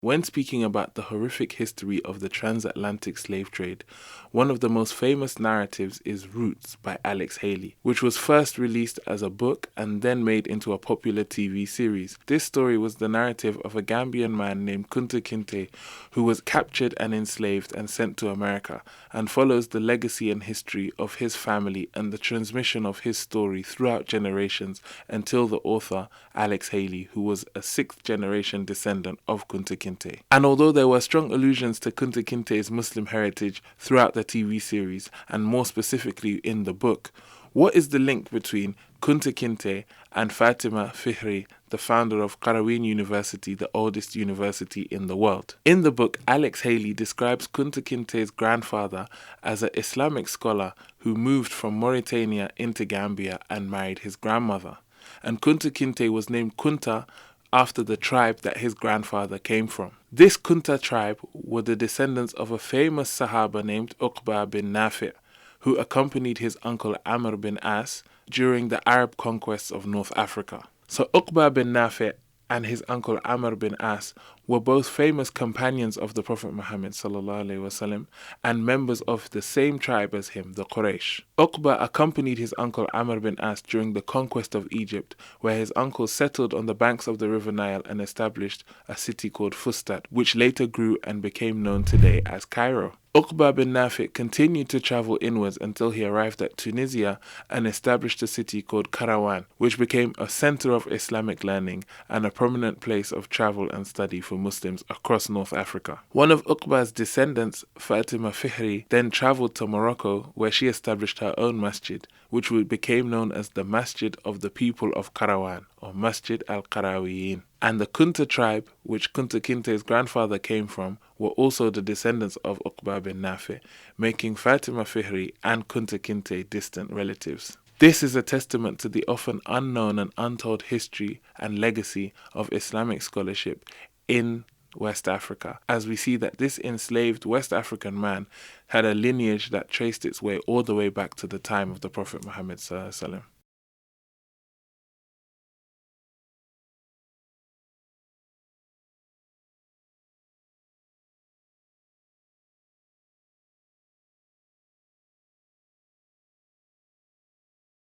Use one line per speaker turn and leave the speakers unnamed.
When speaking about the horrific history of the transatlantic slave trade, one of the most famous narratives is Roots by Alex Haley, which was first released as a book and then made into a popular TV series. This story was the narrative of a Gambian man named Kunta Kinte who was captured and enslaved and sent to America, and follows the legacy and history of his family and the transmission of his story throughout generations until the author, Alex Haley, who was a sixth-generation descendant of Kunta Kinte. And although there were strong allusions to Kunta Kinte's Muslim heritage throughout the TV series, and more specifically in the book, what is the link between Kunta Kinte and Fatima Fihri, the founder of Qarawiyyin University, the oldest university in the world? In the book, Alex Haley describes Kunta Kinte's grandfather as an Islamic scholar who moved from Mauritania into Gambia and married his grandmother. And Kunta Kinte was named Kunta after the tribe that his grandfather came from. This Kunta tribe were the descendants of a famous Sahaba named Uqba bin Nafi', who accompanied his uncle Amr bin As during the Arab conquests of North Africa. So Uqba bin Nafi' and his uncle Amr bin As were both famous companions of the Prophet Muhammad ﷺ and members of the same tribe as him, the Quraysh. Uqba accompanied his uncle Amr bin As during the conquest of Egypt, where his uncle settled on the banks of the river Nile and established a city called Fustat, which later grew and became known today as Cairo. Uqba bin Nafi' continued to travel inwards until he arrived at Tunisia and established a city called Karawan, which became a center of Islamic learning and a prominent place of travel and study for Muslims across North Africa. One of Uqba's descendants, Fatima Fihri, then traveled to Morocco, where she established her own masjid, which became known as the Masjid of the People of Karawan, or Masjid al-Qarawiyyin. And the Kunta tribe, which Kunta Kinte's grandfather came from, were also the descendants of Uqba bin Nafi', making Fatima Fihri and Kunta Kinte distant relatives. This is a testament to the often unknown and untold history and legacy of Islamic scholarship in West Africa, as we see that this enslaved West African man had a lineage that traced its way all the way back to the time of the Prophet Muhammad ﷺ.